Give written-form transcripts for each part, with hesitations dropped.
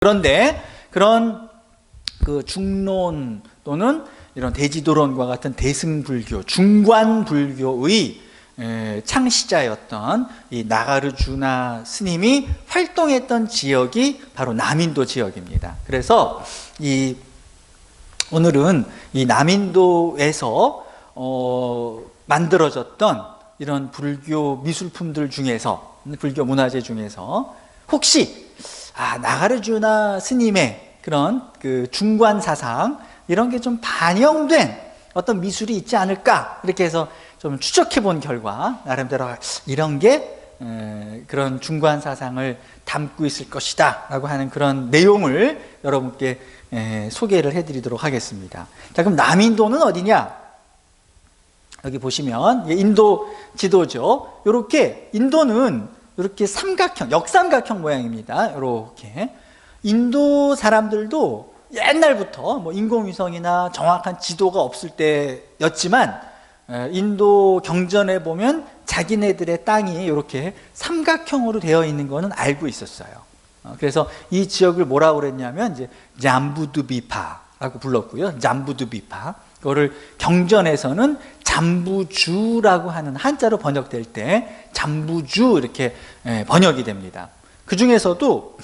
그런데 그런 그 중론 또는 이런 대지도론과 같은 대승불교, 중관불교의 창시자였던 이 나가르주나 스님이 활동했던 지역이 바로 남인도 지역입니다. 그래서 오늘은 이 남인도에서 만들어졌던 이런 불교 미술품들 중에서, 불교 문화재 중에서 혹시 나가르주나 스님의 그런 그 중관 사상 이런 게 좀 반영된 어떤 미술이 있지 않을까, 이렇게 해서 좀 추적해 본 결과 나름대로 이런 게 그런 중관 사상을 담고 있을 것이다 라고 하는 그런 내용을 여러분께 소개를 해드리도록 하겠습니다. 자, 그럼 남인도는 어디냐? 여기 보시면 인도 지도죠. 이렇게 인도는 이렇게 삼각형, 역삼각형 모양입니다. 이렇게 인도 사람들도 옛날부터 뭐 인공위성이나 정확한 지도가 없을 때였지만 인도 경전에 보면 자기네들의 땅이 이렇게 삼각형으로 되어 있는 거는 알고 있었어요. 그래서 이 지역을 뭐라고 그랬냐면 이제 잠부두비파라고 불렀고요. 잠부두비파. 그거를 경전에서는 잠부주라고 하는, 한자로 번역될 때 잠부주 이렇게 번역이 됩니다. 그 중에서도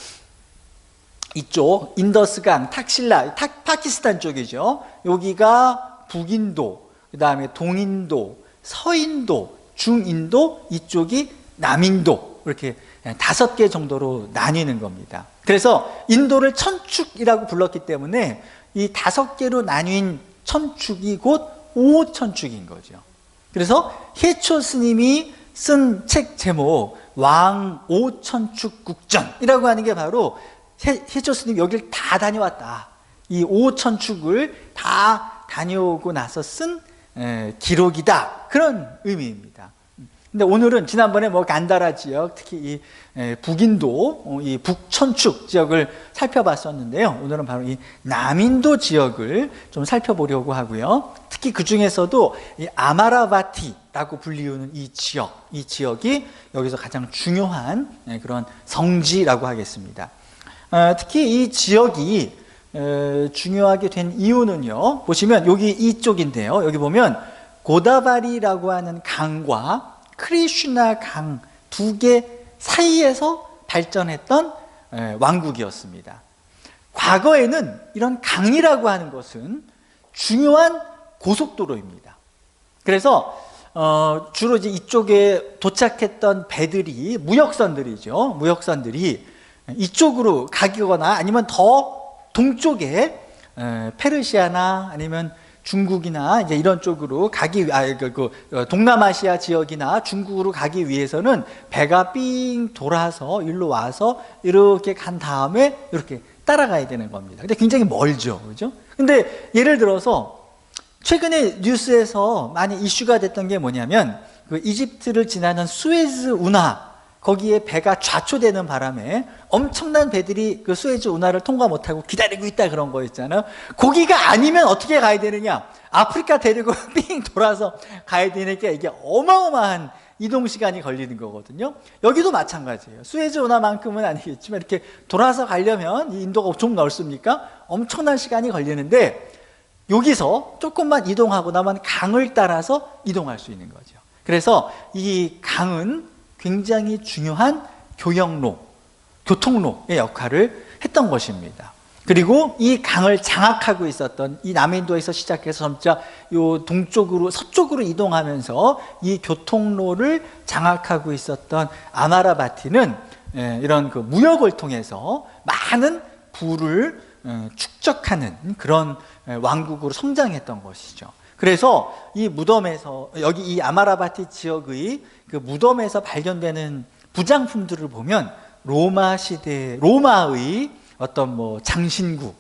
이쪽 인더스강, 탁실라, 파키스탄 쪽이죠. 여기가 북인도, 그 다음에 동인도, 서인도, 중인도, 이쪽이 남인도, 이렇게 5개 정도로 나뉘는 겁니다. 그래서 인도를 천축이라고 불렀기 때문에 이 5개로 나뉜 천축이 곧 오천축인 거죠. 그래서 해초 스님이 쓴 책 제목 왕 오천축 국전이라고 하는 게 바로 해초 스님이 여길 다 다녀왔다, 이 오천축을 다 다녀오고 나서 쓴 기록이다, 그런 의미입니다. 근데 오늘은 지난번에 간다라 지역, 특히 이 북인도, 이 북천축 지역을 살펴봤었는데요. 오늘은 바로 이 남인도 지역을 좀 살펴보려고 하고요. 특히 그 중에서도 이 아마라바티라고 불리우는 이 지역이 여기서 가장 중요한 그런 성지라고 하겠습니다. 특히 이 지역이 중요하게 된 이유는요, 보시면 여기 이쪽인데요. 여기 보면 고다바리라고 하는 강과 크리슈나 강 2개 사이에서 발전했던 왕국이었습니다. 과거에는 이런 강이라고 하는 것은 중요한 고속도로입니다. 그래서 주로 이제 이쪽에 도착했던 배들이 무역선들이죠. 무역선들이 이쪽으로 가거나 아니면 더 동쪽에 페르시아나 아니면 중국이나 이제 이런 쪽으로 동남아시아 지역이나 중국으로 가기 위해서는 배가 삥 돌아서 일로 와서 이렇게 간 다음에 이렇게 따라가야 되는 겁니다. 근데 굉장히 멀죠, 그죠? 근데 예를 들어서 최근에 뉴스에서 많이 이슈가 됐던 게 뭐냐면 그 이집트를 지나는 수에즈 운하, 거기에 배가 좌초되는 바람에 엄청난 배들이 그 수에즈 운하를 통과 못하고 기다리고 있다, 그런 거 있잖아요. 거기가 아니면 어떻게 가야 되느냐? 아프리카 대륙으로 삥 돌아서 가야 되니까 이게 어마어마한 이동 시간이 걸리는 거거든요. 여기도 마찬가지예요. 수에즈 운하만큼은 아니겠지만 이렇게 돌아서 가려면, 이 인도가 좀 넓습니까? 엄청난 시간이 걸리는데 여기서 조금만 이동하고 나면 강을 따라서 이동할 수 있는 거죠. 그래서 이 강은 굉장히 중요한 교통로의 역할을 했던 것입니다. 그리고 이 강을 장악하고 있었던, 이 남인도에서 시작해서 점차 요 동쪽으로, 서쪽으로 이동하면서 이 교통로를 장악하고 있었던 아마라바티는 이런 그 무역을 통해서 많은 부를 축적하는 그런 왕국으로 성장했던 것이죠. 그래서 이 무덤에서, 여기 이 아마라바티 지역의 그 무덤에서 발견되는 부장품들을 보면 로마 시대, 로마의 어떤 장신구,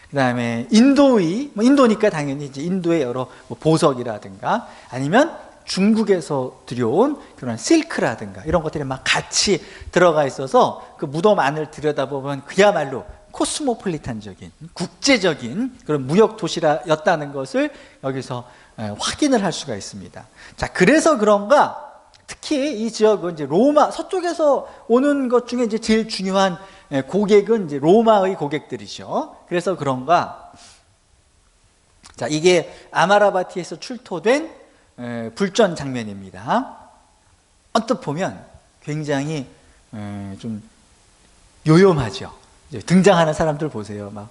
그 다음에 인도의, 인도니까 당연히 이제 인도의 여러 보석이라든가 아니면 중국에서 들여온 그런 실크라든가 이런 것들이 막 같이 들어가 있어서 그 무덤 안을 들여다보면 그야말로 코스모폴리탄적인, 국제적인 그런 무역 도시였다는 것을 여기서 확인을 할 수가 있습니다. 자, 그래서 그런가 특히 이 지역은 이제 로마 서쪽에서 오는 것 중에 이제 제일 중요한 고객은 이제 로마의 고객들이죠. 그래서 그런가. 자, 이게 아마라바티에서 출토된 불전 장면입니다. 언뜻 보면 굉장히 좀 요염하죠. 등장하는 사람들 보세요. 막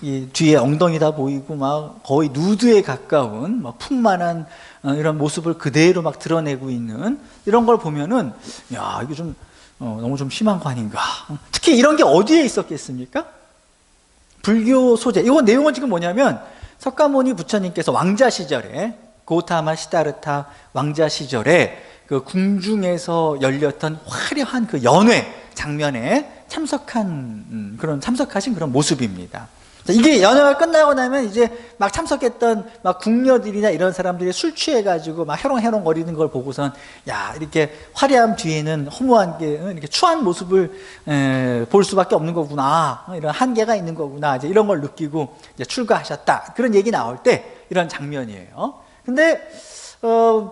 이 뒤에 엉덩이다 보이고 막 거의 누드에 가까운 막 풍만한 이런 모습을 그대로 막 드러내고 있는 이런 걸 보면은 야, 이거 좀 너무 좀 심한 거 아닌가. 특히 이런 게 어디에 있었겠습니까? 불교 소재. 이거 내용은 지금 뭐냐면 석가모니 부처님께서 왕자 시절에 고타마 시다르타 왕자 시절에 그 궁중에서 열렸던 화려한 그 연회 장면에 참석하신 그런 모습입니다. 이게 연회가 끝나고 나면 이제 막 참석했던 막 궁녀들이나 이런 사람들이 술 취해가지고 막 해롱해롱 거리는 걸 보고선 야, 이렇게 화려함 뒤에는 허무한 게 이렇게 추한 모습을 볼 수밖에 없는 거구나, 이런 한계가 있는 거구나, 이제 이런 걸 느끼고 이제 출가하셨다, 그런 얘기 나올 때 이런 장면이에요. 근데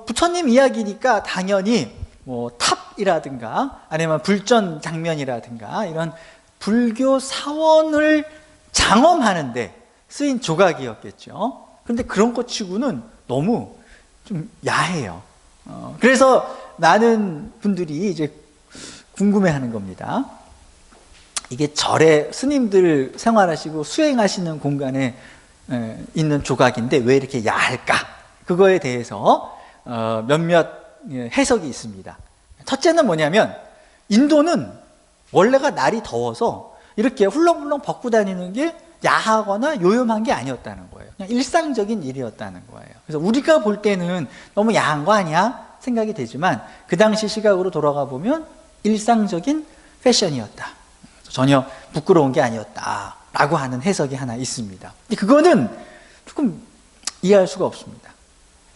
부처님 이야기니까 당연히 뭐 탑이라든가 아니면 불전 장면이라든가 이런 불교 사원을 장엄하는데 쓰인 조각이었겠죠. 그런데 그런 것 치고는 너무 좀 야해요. 그래서 많은 분들이 이제 궁금해하는 겁니다. 이게 절에 스님들 생활하시고 수행하시는 공간에 있는 조각인데 왜 이렇게 야할까? 그거에 대해서 몇몇 해석이 있습니다. 첫째는 뭐냐면 인도는 원래가 날이 더워서 이렇게 훌렁훌렁 벗고 다니는 게 야하거나 요염한 게 아니었다는 거예요. 그냥 일상적인 일이었다는 거예요. 그래서 우리가 볼 때는 너무 야한 거 아니야? 생각이 되지만 그 당시 시각으로 돌아가 보면 일상적인 패션이었다. 전혀 부끄러운 게 아니었다 라고 하는 해석이 하나 있습니다. 그거는 조금 이해할 수가 없습니다.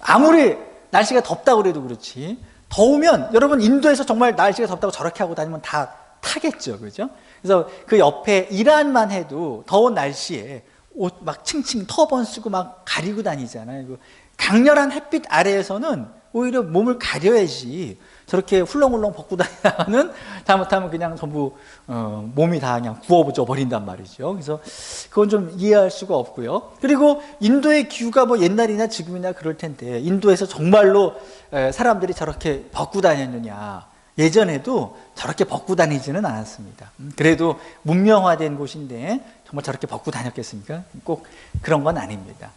아무리 날씨가 덥다고 그래도 그렇지, 더우면 여러분 인도에서 정말 날씨가 덥다고 저렇게 하고 다니면 다 타겠죠, 그죠? 그래서 그 옆에 이란만 해도 더운 날씨에 옷 막 칭칭 터번 쓰고 막 가리고 다니잖아요. 강렬한 햇빛 아래에서는 오히려 몸을 가려야지 저렇게 훌렁훌렁 벗고 다니다가는 잘못하면 그냥 전부 몸이 다 그냥 구워져 버린단 말이죠. 그래서 그건 좀 이해할 수가 없고요. 그리고 인도의 기후가 뭐 옛날이나 지금이나 그럴 텐데 인도에서 정말로 사람들이 저렇게 벗고 다녔느냐? 예전에도 저렇게 벗고 다니지는 않았습니다. 그래도 문명화된 곳인데 정말 저렇게 벗고 다녔겠습니까? 꼭 그런 건 아닙니다.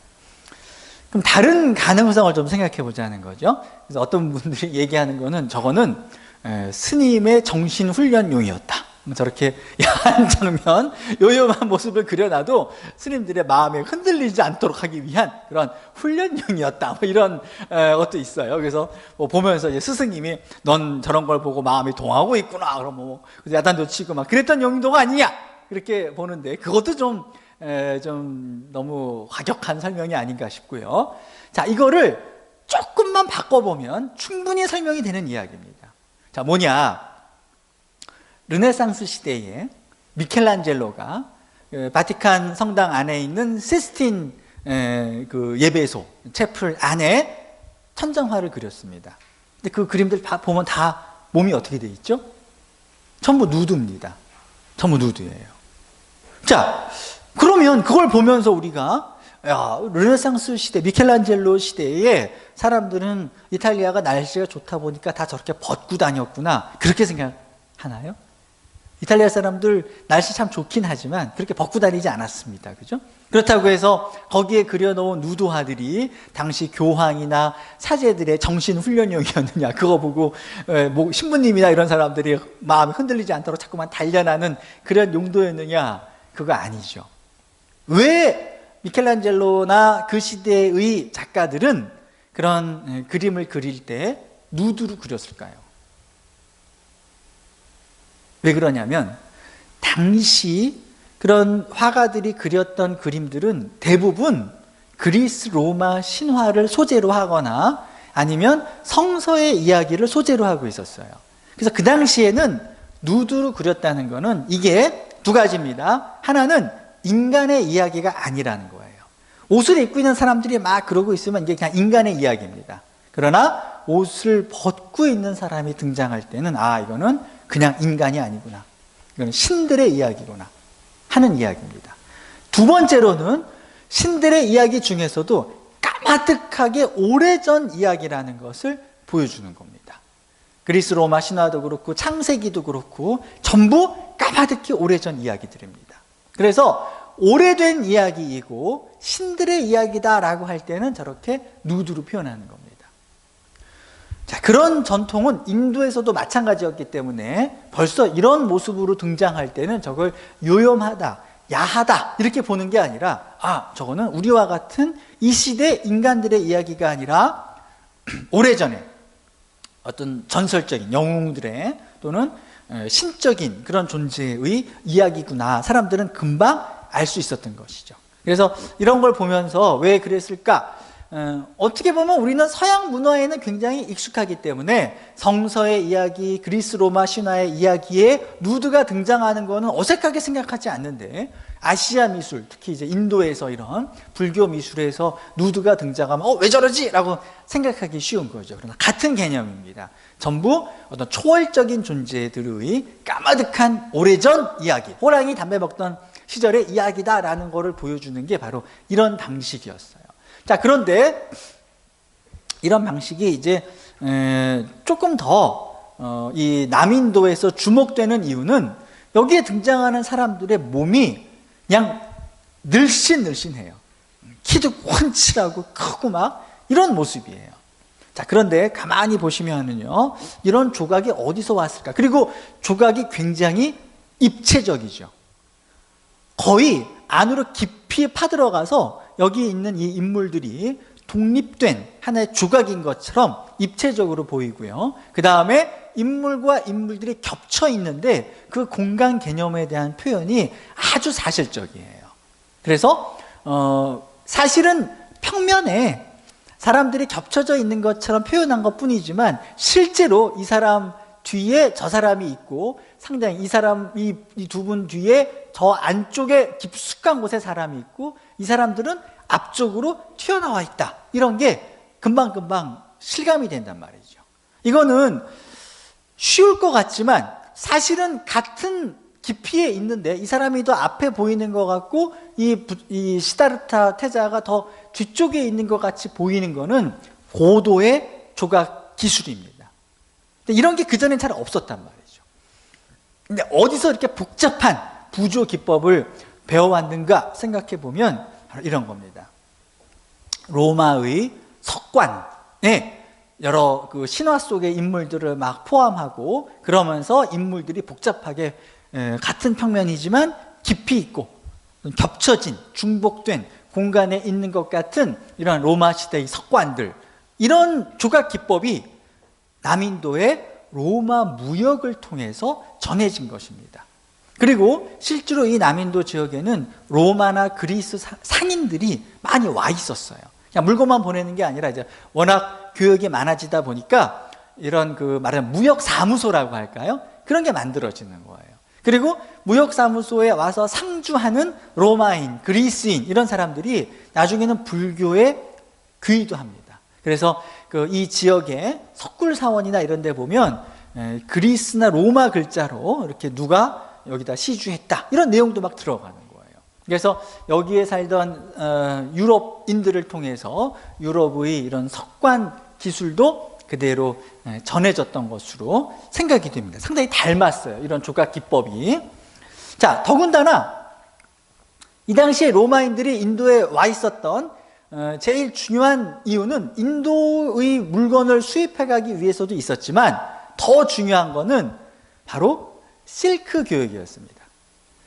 그럼 다른 가능성을 좀 생각해 보자는 거죠. 그래서 어떤 분들이 얘기하는 거는 저거는 스님의 정신훈련용이었다. 저렇게 야한 장면, 요염한 모습을 그려놔도 스님들의 마음에 흔들리지 않도록 하기 위한 그런 훈련용이었다, 뭐 이런 것도 있어요. 그래서 뭐 보면서 이제 스승님이 넌 저런 걸 보고 마음이 동하고 있구나, 그럼 뭐 야단도 치고 막 그랬던 용도가 아니냐, 그렇게 보는데 그것도 좀 너무 과격한 설명이 아닌가 싶고요. 자, 이거를 조금만 바꿔보면 충분히 설명이 되는 이야기입니다. 자, 뭐냐? 르네상스 시대에 미켈란젤로가 바티칸 성당 안에 있는 시스틴 그 예배소 채플 안에 천장화를 그렸습니다. 근데 그 그림들 보면 다 몸이 어떻게 돼 있죠? 전부 누드입니다. 전부 누드예요. 자, 그러면 그걸 보면서 우리가 야, 르네상스 시대, 미켈란젤로 시대에 사람들은 이탈리아가 날씨가 좋다 보니까 다 저렇게 벗고 다녔구나, 그렇게 생각하나요? 이탈리아 사람들 날씨 참 좋긴 하지만 그렇게 벗고 다니지 않았습니다. 그죠? 그렇다고 해서 거기에 그려놓은 누드화들이 당시 교황이나 사제들의 정신훈련용이었느냐, 그거 보고 뭐 신부님이나 이런 사람들이 마음이 흔들리지 않도록 자꾸만 단련하는 그런 용도였느냐, 그거 아니죠. 왜 미켈란젤로나 그 시대의 작가들은 그런 그림을 그릴 때 누드로 그렸을까요? 왜 그러냐면 당시 그런 화가들이 그렸던 그림들은 대부분 그리스 로마 신화를 소재로 하거나 아니면 성서의 이야기를 소재로 하고 있었어요. 그래서 그 당시에는 누드로 그렸다는 것은 이게 두 가지입니다. 하나는 인간의 이야기가 아니라는 거예요. 옷을 입고 있는 사람들이 막 그러고 있으면 이게 그냥 인간의 이야기입니다. 그러나 옷을 벗고 있는 사람이 등장할 때는 아, 이거는 그냥 인간이 아니구나, 이건 신들의 이야기구나 하는 이야기입니다. 두 번째로는 신들의 이야기 중에서도 까마득하게 오래전 이야기라는 것을 보여주는 겁니다. 그리스 로마 신화도 그렇고 창세기도 그렇고 전부 까마득히 오래전 이야기들입니다. 그래서 오래된 이야기이고 신들의 이야기다라고 할 때는 저렇게 누드로 표현하는 겁니다. 자, 그런 전통은 인도에서도 마찬가지였기 때문에 벌써 이런 모습으로 등장할 때는 저걸 요염하다, 야하다 이렇게 보는 게 아니라 저거는 우리와 같은 이 시대 인간들의 이야기가 아니라 오래전에 어떤 전설적인 영웅들의 또는 신적인 그런 존재의 이야기구나, 사람들은 금방 알 수 있었던 것이죠. 그래서 이런 걸 보면서 왜 그랬을까? 어떻게 보면 우리는 서양 문화에는 굉장히 익숙하기 때문에 성서의 이야기, 그리스 로마 신화의 이야기에 누드가 등장하는 것은 어색하게 생각하지 않는데, 아시아 미술, 특히 이제 인도에서 이런 불교 미술에서 누드가 등장하면 왜 저러지? 라고 생각하기 쉬운 거죠. 그러나 같은 개념입니다. 전부 어떤 초월적인 존재들의 까마득한 오래전 이야기, 호랑이 담배 먹던 시절의 이야기다라는 것을 보여주는 게 바로 이런 방식이었어요. 자, 그런데 이런 방식이 이제 조금 더 이 남인도에서 주목되는 이유는 여기에 등장하는 사람들의 몸이 그냥 늘씬늘씬해요. 키도 훤칠하고 크고 막 이런 모습이에요. 자, 그런데 가만히 보시면은요, 이런 조각이 어디서 왔을까? 그리고 조각이 굉장히 입체적이죠. 거의 안으로 깊이 파들어가서 여기 있는 이 인물들이 독립된 하나의 조각인 것처럼 입체적으로 보이고요. 그 다음에 인물과 인물들이 겹쳐 있는데 그 공간 개념에 대한 표현이 아주 사실적이에요. 그래서 사실은 평면에 사람들이 겹쳐져 있는 것처럼 표현한 것 뿐이지만 실제로 이 사람 뒤에 저 사람이 있고 상당히 이 두 분 뒤에 저 안쪽에 깊숙한 곳에 사람이 있고 이 사람들은 앞쪽으로 튀어나와 있다. 이런 게 금방금방 실감이 된단 말이죠. 이거는 쉬울 것 같지만 사실은 같은 깊이에 있는데 이 사람이 더 앞에 보이는 것 같고 이 시다르타 태자가 더 뒤쪽에 있는 것 같이 보이는 거는 고도의 조각 기술입니다. 근데 이런 게 그전엔 잘 없었단 말이죠. 근데 어디서 이렇게 복잡한 부조 기법을 배워왔는가 생각해 보면 바로 이런 겁니다. 로마의 석관에 여러 그 신화 속의 인물들을 막 포함하고 그러면서 인물들이 복잡하게 같은 평면이지만 깊이 있고 겹쳐진 중복된 공간에 있는 것 같은 이런 로마 시대의 석관들, 이런 조각 기법이 남인도의 로마 무역을 통해서 전해진 것입니다. 그리고 실제로 이 남인도 지역에는 로마나 그리스 상인들이 많이 와 있었어요. 그냥 물건만 보내는 게 아니라 이제 워낙 교역이 많아지다 보니까 이런 그 말하는 무역 사무소라고 할까요? 그런 게 만들어지는 거예요. 그리고 무역 사무소에 와서 상주하는 로마인, 그리스인 이런 사람들이 나중에는 불교에 귀의도 합니다. 그래서 그 이 지역에 석굴사원이나 이런 데 보면 그리스나 로마 글자로 이렇게 누가 여기다 시주했다 이런 내용도 막 들어가는 거예요. 그래서 여기에 살던 유럽인들을 통해서 유럽의 이런 석관 기술도 그대로 전해졌던 것으로 생각이 됩니다. 상당히 닮았어요, 이런 조각 기법이. 자, 더군다나 이 당시에 로마인들이 인도에 와 있었던 제일 중요한 이유는 인도의 물건을 수입해 가기 위해서도 있었지만 더 중요한 거는 바로 실크 교역이었습니다.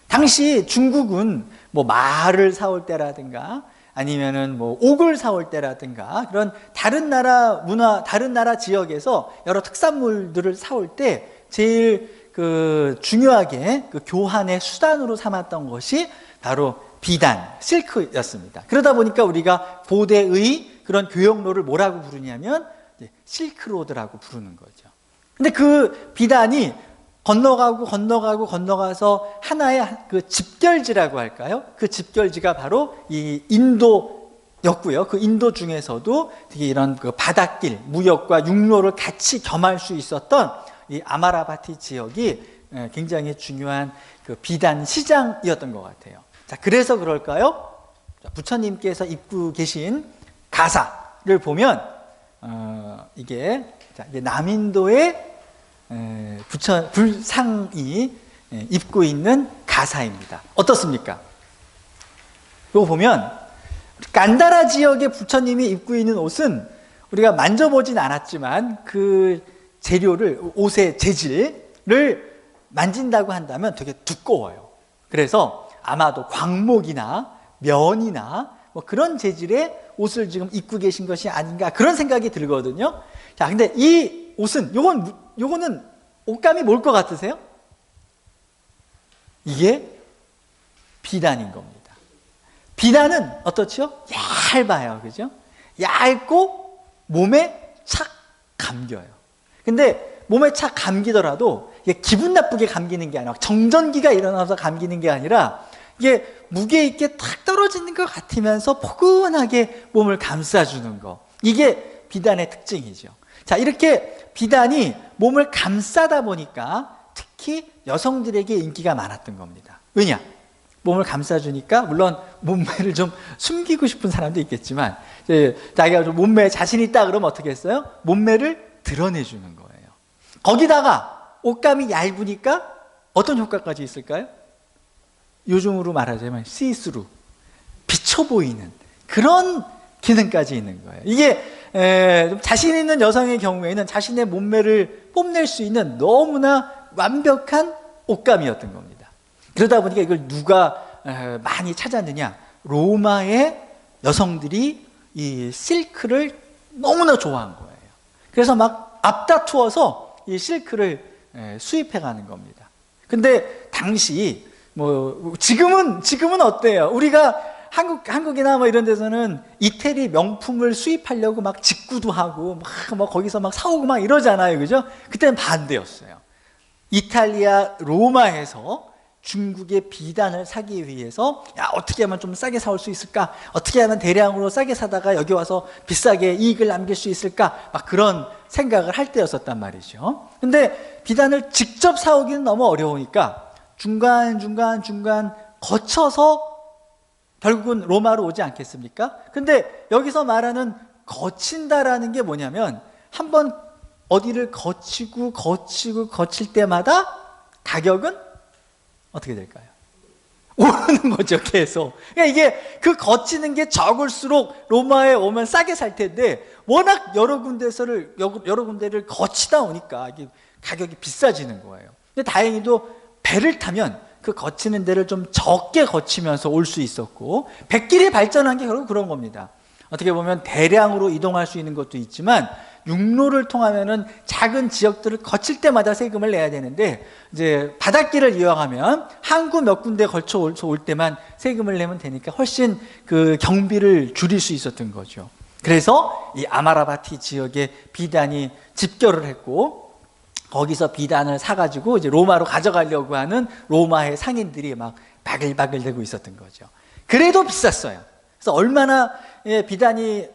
당시 중국은 뭐 말을 사올 때라든가 아니면은 뭐 옥을 사올 때라든가 그런 다른 나라 문화, 다른 나라 지역에서 여러 특산물들을 사올 때 제일 그 중요하게 그 교환의 수단으로 삼았던 것이 바로 비단, 실크였습니다. 그러다 보니까 우리가 고대의 그런 교역로를 뭐라고 부르냐면 실크로드라고 부르는 거죠. 근데 그 비단이 건너가서 하나의 그 집결지라고 할까요? 그 집결지가 바로 이 인도였고요. 그 인도 중에서도 되게 이런 그 바닷길, 무역과 육로를 같이 겸할 수 있었던 이 아마라바티 지역이 굉장히 중요한 그 비단 시장이었던 것 같아요. 자, 그래서 그럴까요? 자, 부처님께서 입고 계신 가사를 보면 이게 남인도의 불상이 입고 있는 가사입니다. 어떻습니까? 이거 보면 간다라 지역의 부처님이 입고 있는 옷은 우리가 만져보진 않았지만 그 재료를, 옷의 재질을 만진다고 한다면 되게 두꺼워요. 그래서 아마도 광목이나 면이나 뭐 그런 재질의 옷을 지금 입고 계신 것이 아닌가 그런 생각이 들거든요. 자, 근데 이 옷은 요거는 옷감이 뭘 것 같으세요? 이게 비단인 겁니다. 비단은 어떻죠? 얇아요. 그죠? 얇고 몸에 착 감겨요. 근데 몸에 착 감기더라도 이게 기분 나쁘게 감기는 게 아니라 정전기가 일어나서 감기는 게 아니라 이게 무게 있게 탁 떨어지는 것 같으면서 포근하게 몸을 감싸주는 거. 이게 비단의 특징이죠. 자, 이렇게 비단이 몸을 감싸다 보니까 특히 여성들에게 인기가 많았던 겁니다. 왜냐? 몸을 감싸주니까 물론 몸매를 좀 숨기고 싶은 사람도 있겠지만 자기가 좀 몸매에 자신 있다 그러면 어떻게 했어요? 몸매를 드러내주는 거예요. 거기다가 옷감이 얇으니까 어떤 효과까지 있을까요? 요즘으로 말하자면 시스루, 비쳐 보이는 그런 기능까지 있는 거예요. 이게 좀 자신 있는 여성의 경우에는 자신의 몸매를 뽐낼 수 있는 너무나 완벽한 옷감이었던 겁니다. 그러다 보니까 이걸 누가 많이 찾았느냐? 로마의 여성들이 이 실크를 너무나 좋아한 거예요. 그래서 막 앞다투어서 이 실크를 수입해 가는 겁니다. 근데 당시 뭐 지금은 어때요? 우리가 한국이나 뭐 이런 데서는 이태리 명품을 수입하려고 막 직구도 하고 막 거기서 막 사오고 막 이러잖아요. 그죠? 그때는 반대였어요. 이탈리아 로마에서 중국의 비단을 사기 위해서 야, 어떻게 하면 좀 싸게 사올 수 있을까? 어떻게 하면 대량으로 싸게 사다가 여기 와서 비싸게 이익을 남길 수 있을까? 막 그런 생각을 할 때였었단 말이죠. 근데 비단을 직접 사오기는 너무 어려우니까 중간 거쳐서 결국은 로마로 오지 않겠습니까? 근데 여기서 말하는 거친다라는 게 뭐냐면 한번 어디를 거칠 때마다 가격은 어떻게 될까요? 오르는 거죠, 계속. 그러니까 이게 그 거치는 게 적을수록 로마에 오면 싸게 살 텐데 워낙 여러 군데를 거치다 보니까 이게 가격이 비싸지는 거예요. 근데 다행히도 배를 타면 그 거치는 데를 좀 적게 거치면서 올 수 있었고 백길이 발전한 게 결국 그런 겁니다. 어떻게 보면 대량으로 이동할 수 있는 것도 있지만 육로를 통하면은 작은 지역들을 거칠 때마다 세금을 내야 되는데 이제 바닷길을 이용하면 항구 몇 군데 걸쳐 올 때만 세금을 내면 되니까 훨씬 그 경비를 줄일 수 있었던 거죠. 그래서 이 아마라바티 지역에 비단이 집결을 했고 거기서 비단을 사가지고 이제 로마로 가져가려고 하는 로마의 상인들이 막 바글바글 대고 있었던 거죠. 그래도 비쌌어요. 그래서 얼마나 비단이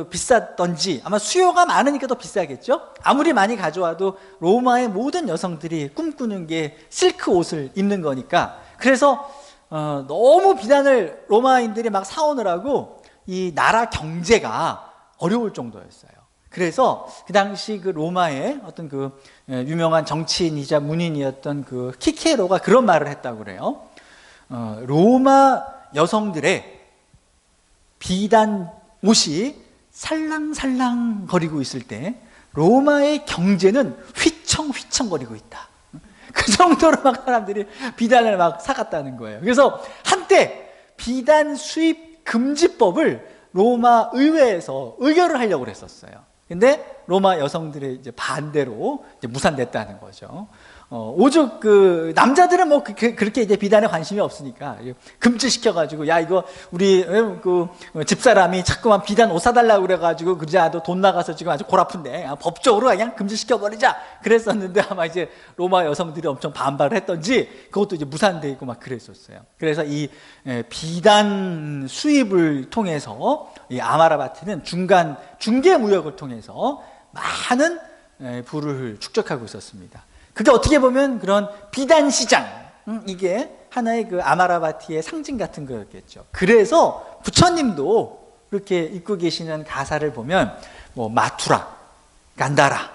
비쌌던지 아마 수요가 많으니까 더 비싸겠죠. 아무리 많이 가져와도 로마의 모든 여성들이 꿈꾸는 게 실크 옷을 입는 거니까 그래서 너무 비단을 로마인들이 막 사오느라고 이 나라 경제가 어려울 정도였어요. 그래서 그 당시 그 로마의 어떤 유명한 정치인이자 문인이었던 그 키케로가 그런 말을 했다고 그래요. 로마 여성들의 비단 옷이 살랑살랑 거리고 있을 때 로마의 경제는 휘청휘청거리고 있다. 그 정도로 막 사람들이 비단을 막 사갔다는 거예요. 그래서 한때 비단 수입 금지법을 로마 의회에서 의결을 하려고 했었어요. 근데 로마 여성들의 이제 반대로 이제 무산됐다는 거죠. 오죽 남자들은 뭐 그렇게 이제 비단에 관심이 없으니까 금지시켜가지고 야 이거 우리 집사람이 자꾸만 비단 옷 사달라고 그래가지고 그러지 않아도 돈 나가서 지금 아주 골 아픈데 법적으로 그냥 금지시켜버리자 그랬었는데 아마 이제 로마 여성들이 엄청 반발을 했던지 그것도 이제 무산되고 막 그랬었어요. 그래서 이 비단 수입을 통해서 이 아마라바티는 중개 무역을 통해서 많은 부를 축적하고 있었습니다. 그게 어떻게 보면 그런 비단 시장, 이게 하나의 그 아마라바티의 상징 같은 거였겠죠. 그래서 부처님도 이렇게 입고 계시는 가사를 보면 뭐 마투라, 간다라,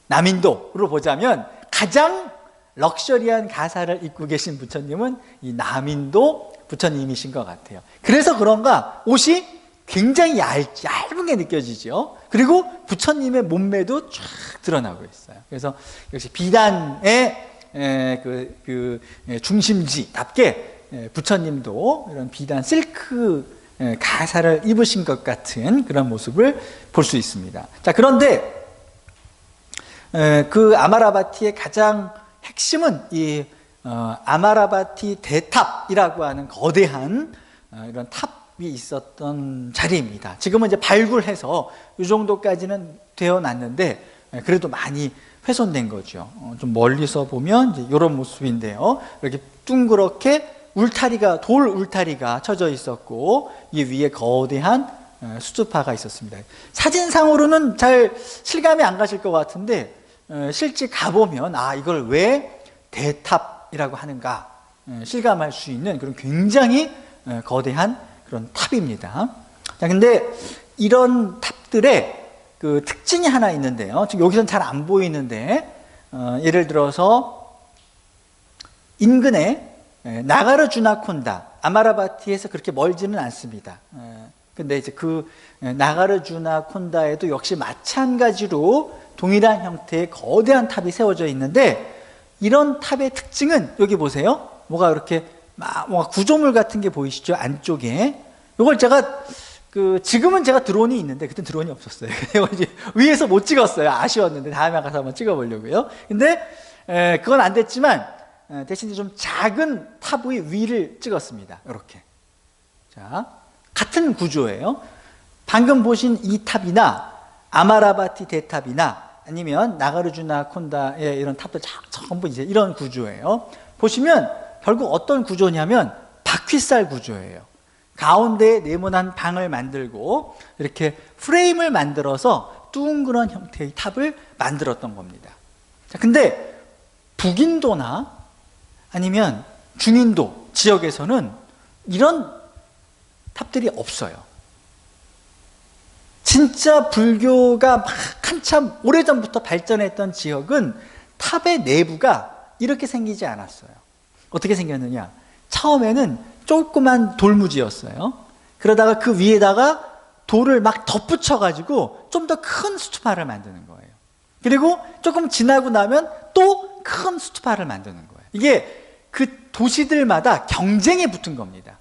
남인도로 보자면 가장 럭셔리한 가사를 입고 계신 부처님은 이 남인도 부처님이신 것 같아요. 그래서 그런가 옷이 굉장히 얇은 게 느껴지죠. 그리고 부처님의 몸매도 쫙 드러나고 있어요. 그래서 역시 비단의 중심지답게 부처님도 이런 비단 실크 가사를 입으신 것 같은 그런 모습을 볼 수 있습니다. 자, 그런데 그 아마라바티의 가장 핵심은 이 아마라바티 대탑이라고 하는 거대한 이런 탑이 있었던 자리입니다. 지금은 이제 발굴해서 이 정도까지는 되어놨는데 그래도 많이 훼손된 거죠. 좀 멀리서 보면 이제 이런 모습인데요. 이렇게 둥그렇게 돌 울타리가 쳐져 있었고 이 위에 거대한 수주파가 있었습니다. 사진상으로는 잘 실감이 안 가실 것 같은데 실제 가보면 이걸 왜 대탑이라고 하는가 실감할 수 있는 그런 굉장히 거대한 그런 탑입니다. 자, 근데 이런 탑들의 그 특징이 하나 있는데요. 지금 여기서는 잘 안 보이는데 예를 들어서 인근에 나가르주나콘다 아마라바티에서 그렇게 멀지는 않습니다. 근데 이제 그 나가르주나콘다에도 역시 마찬가지로 동일한 형태의 거대한 탑이 세워져 있는데 이런 탑의 특징은 여기 보세요. 뭐가 이렇게 뭔가 구조물 같은 게 보이시죠? 안쪽에. 이걸 제가 지금은 제가 드론이 있는데 그때 드론이 없었어요. 이제 위에서 못 찍었어요. 아쉬웠는데 다음에 가서 한번 찍어보려고요. 근데 그건 안 됐지만 대신 좀 작은 탑의 위를 찍었습니다. 이렇게. 자, 같은 구조예요. 방금 보신 이 탑이나 아마라바티 대탑이나 아니면 나가르주나콘다의 이런 탑도 전부 이제 이런 구조예요. 보시면 결국 어떤 구조냐면 바퀴살 구조예요. 가운데에 네모난 방을 만들고 이렇게 프레임을 만들어서 둥그런 형태의 탑을 만들었던 겁니다. 자, 근데 북인도나 아니면 중인도 지역에서는 이런 탑들이 없어요. 진짜 불교가 막 한참 오래전부터 발전했던 지역은 탑의 내부가 이렇게 생기지 않았어요. 어떻게 생겼느냐? 처음에는 조그만 돌무지였어요. 그러다가 그 위에다가 돌을 막 덧붙여가지고 좀 더 큰 스투파를 만드는 거예요. 그리고 조금 지나고 나면 또 큰 스투파를 만드는 거예요. 이게 그 도시들마다 경쟁에 붙은 겁니다.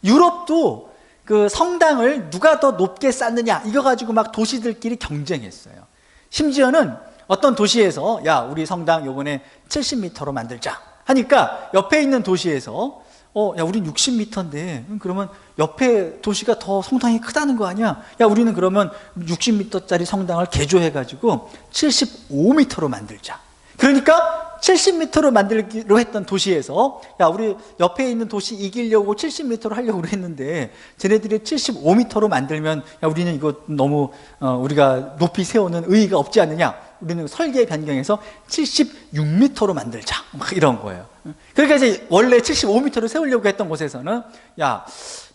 유럽도 그 성당을 누가 더 높게 쌓느냐 이거 가지고 막 도시들끼리 경쟁했어요. 심지어는 어떤 도시에서 야 우리 성당 요번에 70m로 만들자 하니까 옆에 있는 도시에서 야 우린 60m인데 그러면 옆에 도시가 더 성당이 크다는 거 아니야? 야 우리는 그러면 60m짜리 성당을 개조해가지고 75m로 만들자. 그러니까 70m로 만들기로 했던 도시에서 야 우리 옆에 있는 도시 이기려고 70m로 하려고 했는데 쟤네들이 75m로 만들면 야 우리는 이거 너무 우리가 높이 세우는 의의가 없지 않느냐. 우리는 설계 변경해서 76m로 만들자. 막 이런 거예요. 그러니까 이제 원래 75m로 세우려고 했던 곳에서는 야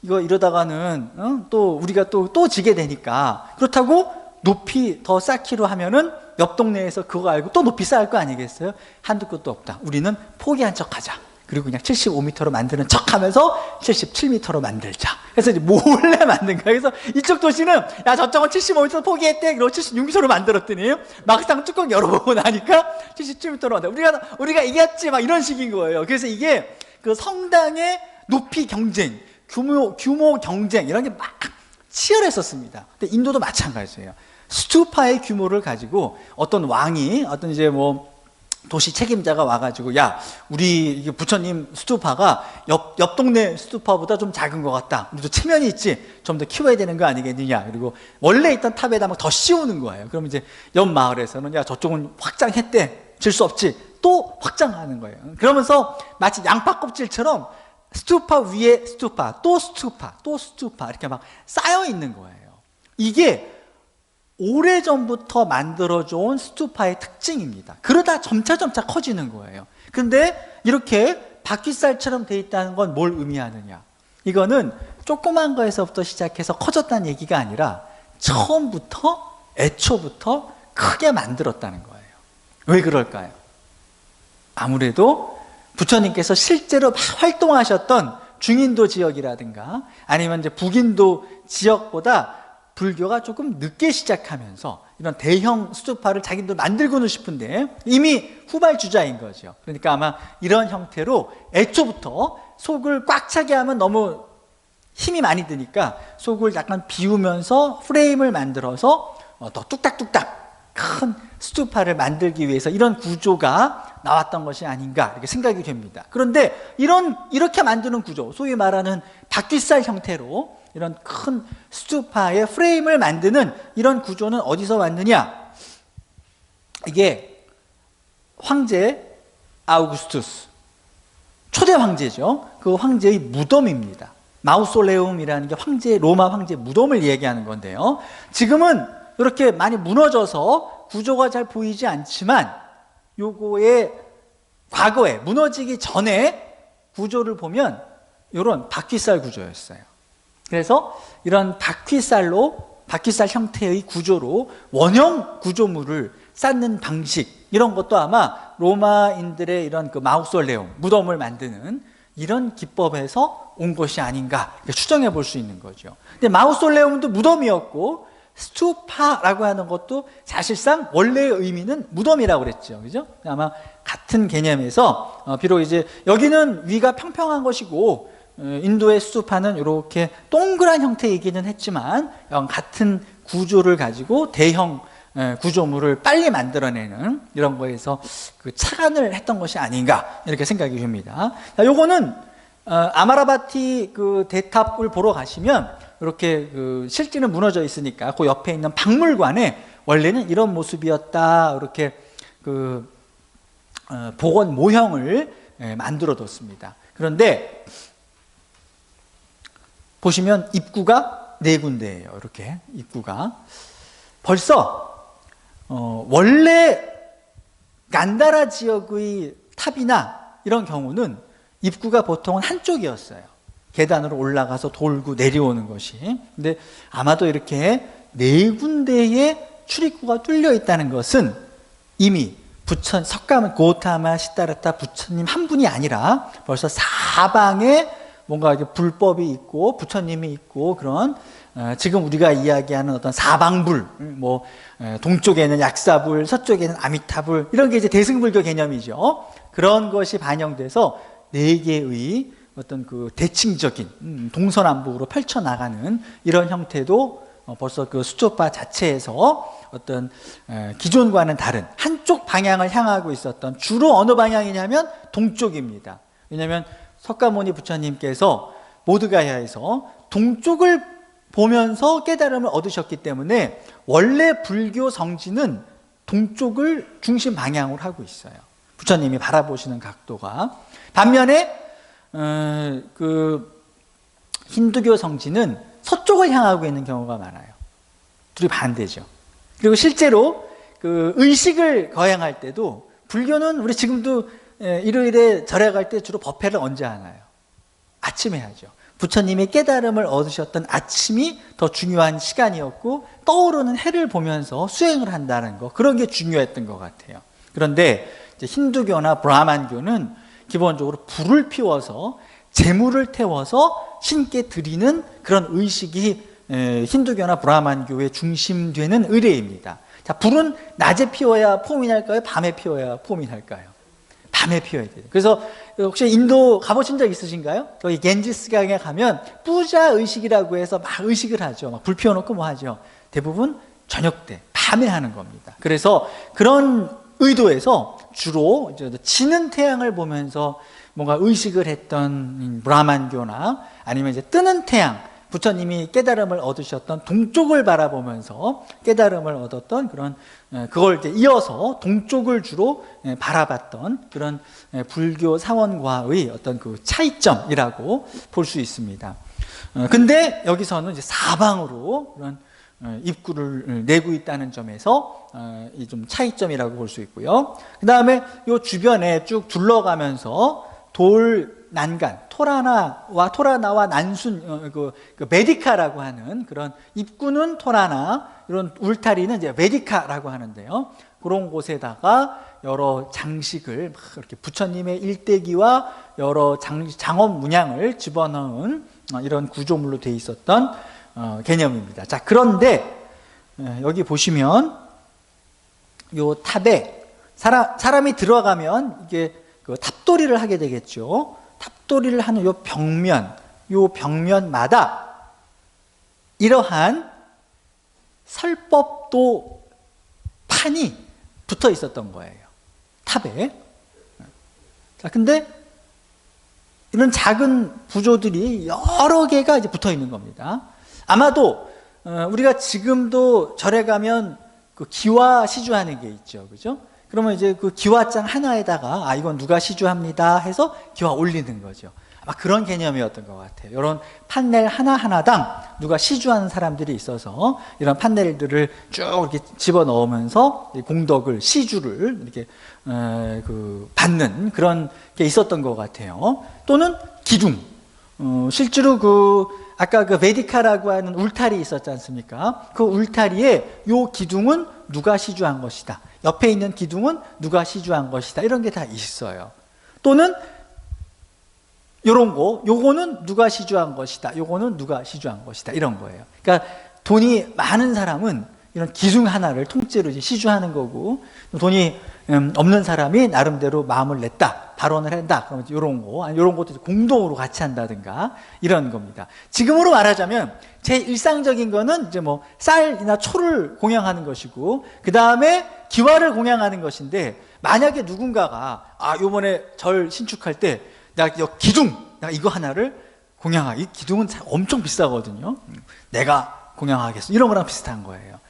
이거 이러다가는 또 우리가 또 지게 되니까 그렇다고 높이 더 쌓기로 하면은 옆 동네에서 그거 알고 또 높이 쌓을 거 아니겠어요? 한두 끝도 없다. 우리는 포기한 척 하자. 그리고 그냥 75m로 만드는 척 하면서 77m로 만들자. 그래서 이제 몰래 만든 거야. 그래서 이쪽 도시는 야 저쪽은 75m 포기했대. 그리고 76m로 만들었더니 막상 뚜껑 열어보고 나니까 77m로 만들어. 우리가 이겼지. 막 이런 식인 거예요. 그래서 이게 그 성당의 높이 경쟁, 규모 경쟁 이런 게 막 치열했었습니다. 근데 인도도 마찬가지예요. 스투파의 규모를 가지고 어떤 왕이 어떤 이제 뭐 도시 책임자가 와가지고 야 우리 이게 부처님 스투파가 옆 동네 스투파보다 좀 작은 것 같다. 우리도 체면이 있지 좀 더 키워야 되는 거 아니겠느냐. 그리고 원래 있던 탑에다 막 더 씌우는 거예요. 그러면 이제 옆 마을에서는 야 저쪽은 확장했대. 질 수 없지. 또 확장하는 거예요. 그러면서 마치 양파 껍질처럼 스투파 위에 스투파 또 스투파 또 스투파 이렇게 막 쌓여 있는 거예요. 이게 오래전부터 만들어져온 스투파의 특징입니다. 그러다 점차 커지는 거예요. 근데 이렇게 바퀴살처럼 돼 있다는 건 뭘 의미하느냐? 이거는 조그만 거에서부터 시작해서 커졌다는 얘기가 아니라 처음부터, 애초부터 크게 만들었다는 거예요. 왜 그럴까요? 아무래도 부처님께서 실제로 활동하셨던 중인도 지역이라든가 아니면 이제 북인도 지역보다 불교가 조금 늦게 시작하면서 이런 대형 스투파를 자기도 만들고는 싶은데 이미 후발주자인 거죠. 그러니까 아마 이런 형태로 애초부터 속을 꽉 차게 하면 너무 힘이 많이 드니까 속을 약간 비우면서 프레임을 만들어서 더 뚝딱뚝딱 큰 스투파를 만들기 위해서 이런 구조가 나왔던 것이 아닌가 이렇게 생각이 됩니다. 그런데 이렇게 만드는 구조, 소위 말하는 바퀴살 형태로 이런 큰 스투파의 프레임을 만드는 이런 구조는 어디서 왔느냐? 이게 황제 아우구스투스, 초대 황제죠. 그 황제의 무덤입니다. 마우솔레움이라는 게 로마 황제 무덤을 얘기하는 건데요. 지금은 이렇게 많이 무너져서 구조가 잘 보이지 않지만 요거의 과거에 무너지기 전에 구조를 보면 이런 바퀴살 구조였어요. 그래서 이런 바퀴살 형태의 구조로 원형 구조물을 쌓는 방식, 이런 것도 아마 로마인들의 이런 그 마우솔레움, 무덤을 만드는 이런 기법에서 온 것이 아닌가 추정해 볼 수 있는 거죠. 근데 마우솔레움도 무덤이었고 스투파라고 하는 것도 사실상 원래의 의미는 무덤이라고 그랬죠. 그죠? 아마 같은 개념에서 비록 이제 여기는 위가 평평한 것이고 인도의 스투파는 이렇게 동그란 형태이기는 했지만 같은 구조를 가지고 대형 구조물을 빨리 만들어내는 이런 거에서 그 착안을 했던 것이 아닌가 이렇게 생각이 듭니다. 요거는 아마라바티 그 대탑을 보러 가시면 이렇게 그 실제는 무너져 있으니까 그 옆에 있는 박물관에 원래는 이런 모습이었다 이렇게 그 복원 모형을 만들어 뒀습니다. 그런데 보시면 입구가 4군데예요. 이렇게 입구가 벌써 원래 간다라 지역의 탑이나 이런 경우는 입구가 보통은 한쪽이었어요. 계단으로 올라가서 돌고 내려오는 것이. 근데 아마도 이렇게 4군데의 출입구가 뚫려 있다는 것은 이미 석가모니 고타마 시다르타 부처님 한 분이 아니라 벌써 사방에 뭔가 이렇게 불법이 있고 부처님이 있고 그런 지금 우리가 이야기하는 어떤 사방불, 뭐 동쪽에는 약사불, 서쪽에는 아미타불 이런 게 이제 대승불교 개념이죠. 그런 것이 반영돼서 4개의 어떤 그 대칭적인 동서남북으로 펼쳐나가는 이런 형태도 벌써 그 수초파 자체에서 어떤 기존과는 다른 한쪽 방향을 향하고 있었던, 주로 어느 방향이냐면 동쪽입니다. 왜냐하면 석가모니 부처님께서 보드가야에서 동쪽을 보면서 깨달음을 얻으셨기 때문에 원래 불교 성지는 동쪽을 중심 방향으로 하고 있어요. 부처님이 바라보시는 각도가. 반면에 그 힌두교 성지는 서쪽을 향하고 있는 경우가 많아요. 둘이 반대죠. 그리고 실제로 그 의식을 거행할 때도 불교는 우리 지금도 일요일에 절에 갈 때 주로 법회를 언제 하나요? 아침에 하죠. 부처님이 깨달음을 얻으셨던 아침이 더 중요한 시간이었고 떠오르는 해를 보면서 수행을 한다는 거, 그런 게 중요했던 것 같아요. 그런데 이제 힌두교나 브라만교는 기본적으로 불을 피워서 재물을 태워서 신께 드리는 그런 의식이 힌두교나 브라만교의 중심되는 의례입니다. 자, 불은 낮에 피워야 폼이 날까요? 밤에 피워야 폼이 날까요? 밤에 피워야 돼요. 그래서 혹시 인도 가보신 적 있으신가요? 거기 겐지스강에 가면 뿌자 의식이라고 해서 막 의식을 하죠. 막 불 피워놓고 뭐 하죠. 대부분 저녁 때 밤에 하는 겁니다. 그래서 그런 의도에서 주로 지는 태양을 보면서 뭔가 의식을 했던 브라만교나 아니면 이제 뜨는 태양, 부처님이 깨달음을 얻으셨던 동쪽을 바라보면서 깨달음을 얻었던 그런, 그걸 이제 이어서 동쪽을 주로 바라봤던 그런 불교 사원과의 어떤 그 차이점이라고 볼 수 있습니다. 근데 여기서는 이제 사방으로 그런 입구를 내고 있다는 점에서 이 좀 차이점이라고 볼 수 있고요. 그 다음에 이 주변에 쭉 둘러가면서 돌 난간, 토라나와 난순, 그 메디카라고 하는 그런 입구는 토라나, 이런 울타리는 이제 메디카라고 하는데요. 그런 곳에다가 여러 장식을 이렇게 부처님의 일대기와 여러 장엄 문양을 집어넣은 이런 구조물로 되어 있었던 개념입니다. 자, 그런데 여기 보시면 요 탑에 사람이 들어가면 이게 그 탑돌이를 하게 되겠죠. 탑돌이를 하는 요 벽면마다 이러한 설법도 판이 붙어 있었던 거예요. 탑에. 자, 근데 이런 작은 구조들이 여러 개가 이제 붙어 있는 겁니다. 아마도 우리가 지금도 절에 가면 그 기와 시주하는 게 있죠, 그죠? 그러면 이제 그 기와장 하나에다가 이건 누가 시주합니다 해서 기와 올리는 거죠. 아마 그런 개념이었던 것 같아요. 이런 판넬 하나하나당 누가 시주하는 사람들이 있어서 이런 판넬들을 쭉 이렇게 집어 넣으면서 공덕을, 시주를 이렇게 받는 그런 게 있었던 것 같아요. 또는 기둥. 실제로 아까 그 메디카라고 하는 울타리 있었지 않습니까? 그 울타리에 요 기둥은 누가 시주한 것이다. 옆에 있는 기둥은 누가 시주한 것이다. 이런 게 다 있어요. 또는 요거는 누가 시주한 것이다. 요거는 누가 시주한 것이다. 이런 거예요. 그러니까 돈이 많은 사람은 이런 기둥 하나를 통째로 이제 시주하는 거고, 돈이 없는 사람이 나름대로 마음을 냈다, 발언을 한다. 그러면 요런 것도 공동으로 같이 한다든가 이런 겁니다. 지금으로 말하자면 제일 일상적인 거는 이제 뭐 쌀이나 초를 공양하는 것이고, 그 다음에 기와를 공양하는 것인데, 만약에 누군가가 요번에 절 신축할 때 내가 이거 하나를 이 기둥은 엄청 비싸거든요. 내가 공양하겠어. 이런 거랑 비슷한 거예요.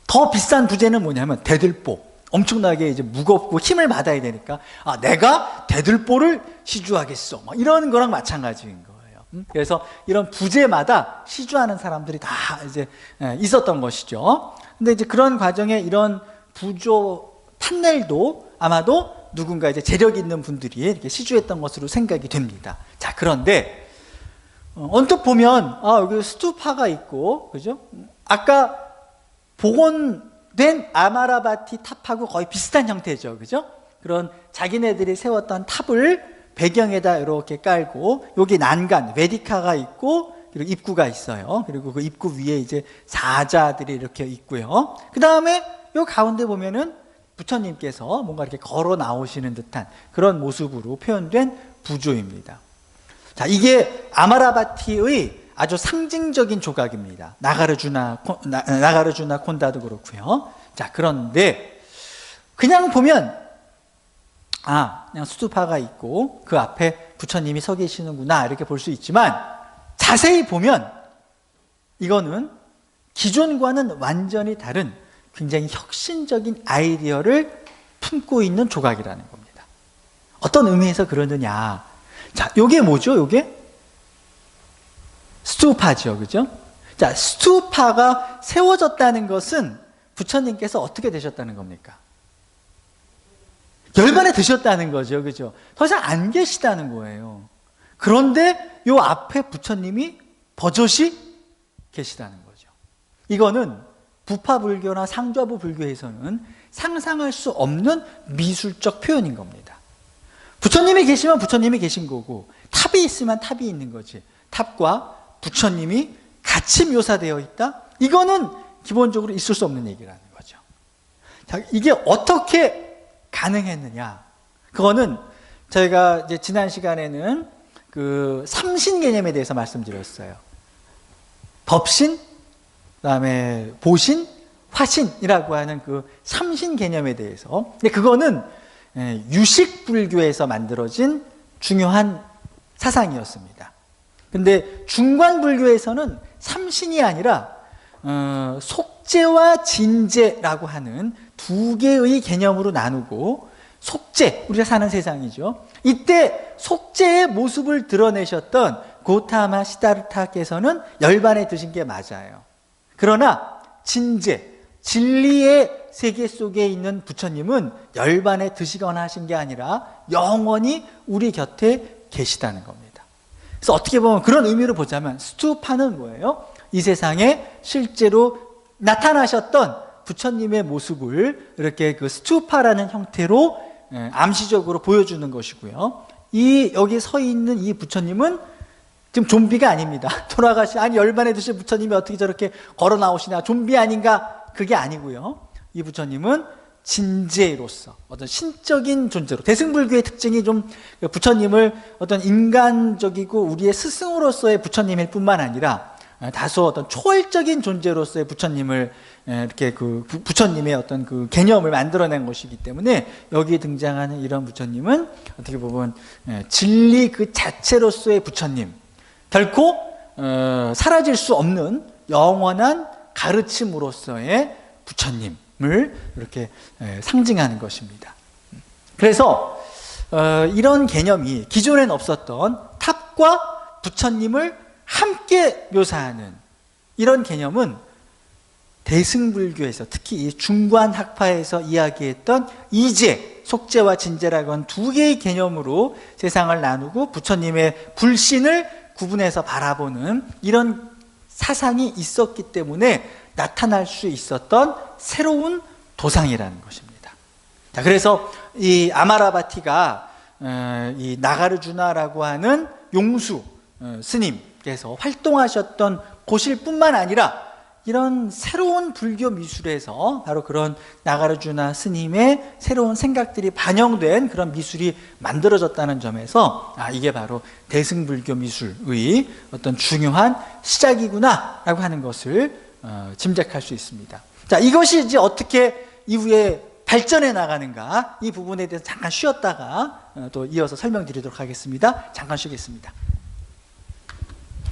더 비싼 부재는 뭐냐면 대들보. 엄청나게 이제 무겁고 힘을 받아야 되니까 내가 대들보를 시주하겠어. 이런 거랑 마찬가지인 거예요. 그래서 이런 부재마다 시주하는 사람들이 다 이제 있었던 것이죠. 근데 이제 그런 과정에 이런 부조 판넬도 아마도 누군가 이제 재력 있는 분들이 이렇게 시주했던 것으로 생각이 됩니다. 자, 그런데 언뜻 보면 여기 스투파가 있고, 그죠? 아까 복원된 아마라바티 탑하고 거의 비슷한 형태죠, 그죠? 그런 자기네들이 세웠던 탑을 배경에다 이렇게 깔고, 여기 난간 메디카가 있고, 그리고 입구가 있어요. 그리고 그 입구 위에 이제 사자들이 이렇게 있고요. 그 다음에 요 가운데 보면은 부처님께서 뭔가 이렇게 걸어 나오시는 듯한 그런 모습으로 표현된 부조입니다. 자, 이게 아마라바티의 아주 상징적인 조각입니다. 나가르주나 콘다도 그렇고요. 자, 그런데 그냥 보면 그냥 수두파가 있고 그 앞에 부처님이 서 계시는구나 이렇게 볼 수 있지만, 자세히 보면 이거는 기존과는 완전히 다른 굉장히 혁신적인 아이디어를 품고 있는 조각이라는 겁니다. 어떤 의미에서 그러느냐. 자, 요게 뭐죠? 요게 스투파죠, 그죠? 자, 스투파가 세워졌다는 것은 부처님께서 어떻게 되셨다는 겁니까? 열반에 드셨다는 거죠, 그죠? 더 이상 안 계시다는 거예요. 그런데 요 앞에 부처님이 버젓이 계시다는 거죠. 이거는 부파불교나 상좌부 불교에서는 상상할 수 없는 미술적 표현인 겁니다. 부처님이 계시면 부처님이 계신 거고, 탑이 있으면 탑이 있는 거지. 탑과 부처님이 같이 묘사되어 있다? 이거는 기본적으로 있을 수 없는 얘기라는 거죠. 자, 이게 어떻게 가능했느냐? 그거는 저희가 이제 지난 시간에는 그 삼신 개념에 대해서 말씀드렸어요. 법신, 그다음에 보신, 화신이라고 하는 그 삼신 개념에 대해서. 근데 그거는 유식 불교에서 만들어진 중요한 사상이었습니다. 근데 중관 불교에서는 삼신이 아니라 속죄와 진죄라고 하는 두 개의 개념으로 나누고, 속죄, 우리가 사는 세상이죠. 이때 속죄의 모습을 드러내셨던 고타마 시다르타께서는 열반에 드신 게 맞아요. 그러나 진재, 진리의 세계 속에 있는 부처님은 열반에 드시거나 하신 게 아니라 영원히 우리 곁에 계시다는 겁니다. 그래서 어떻게 보면 그런 의미로 보자면 스투파는 뭐예요? 이 세상에 실제로 나타나셨던 부처님의 모습을 이렇게 그 스투파라는 형태로 암시적으로 보여주는 것이고요. 여기 서 있는 이 부처님은 지금 좀비가 아닙니다. 아니 열반에 드신 부처님이 어떻게 저렇게 걸어 나오시냐, 좀비 아닌가? 그게 아니고요. 이 부처님은 진재로서 어떤 신적인 존재로, 대승불교의 특징이 좀 부처님을 어떤 인간적이고 우리의 스승으로서의 부처님일 뿐만 아니라 다소 어떤 초월적인 존재로서의 부처님을 이렇게 그 부처님의 어떤 그 개념을 만들어낸 것이기 때문에 여기에 등장하는 이런 부처님은 어떻게 보면 진리 그 자체로서의 부처님, 결코 사라질 수 없는 영원한 가르침으로서의 부처님을 이렇게 상징하는 것입니다. 그래서 이런 개념이 기존엔 없었던 탑과 부처님을 함께 묘사하는 이런 개념은 대승불교에서, 특히 이 중관학파에서 이야기했던 이재, 속재와 진재라고 하는 두 개의 개념으로 세상을 나누고 부처님의 불신을 구분해서 바라보는 이런 사상이 있었기 때문에 나타날 수 있었던 새로운 도상이라는 것입니다. 자, 그래서 이 아마라바티가 이 나가르주나라고 하는 용수 스님께서 활동하셨던 곳일 뿐만 아니라 이런 새로운 불교 미술에서 바로 그런 나가르주나 스님의 새로운 생각들이 반영된 그런 미술이 만들어졌다는 점에서 이게 바로 대승불교 미술의 어떤 중요한 시작이구나라고 하는 것을 짐작할 수 있습니다. 자, 이것이 이제 어떻게 이후에 발전해 나가는가, 이 부분에 대해서 잠깐 쉬었다가 또 이어서 설명드리도록 하겠습니다. 잠깐 쉬겠습니다.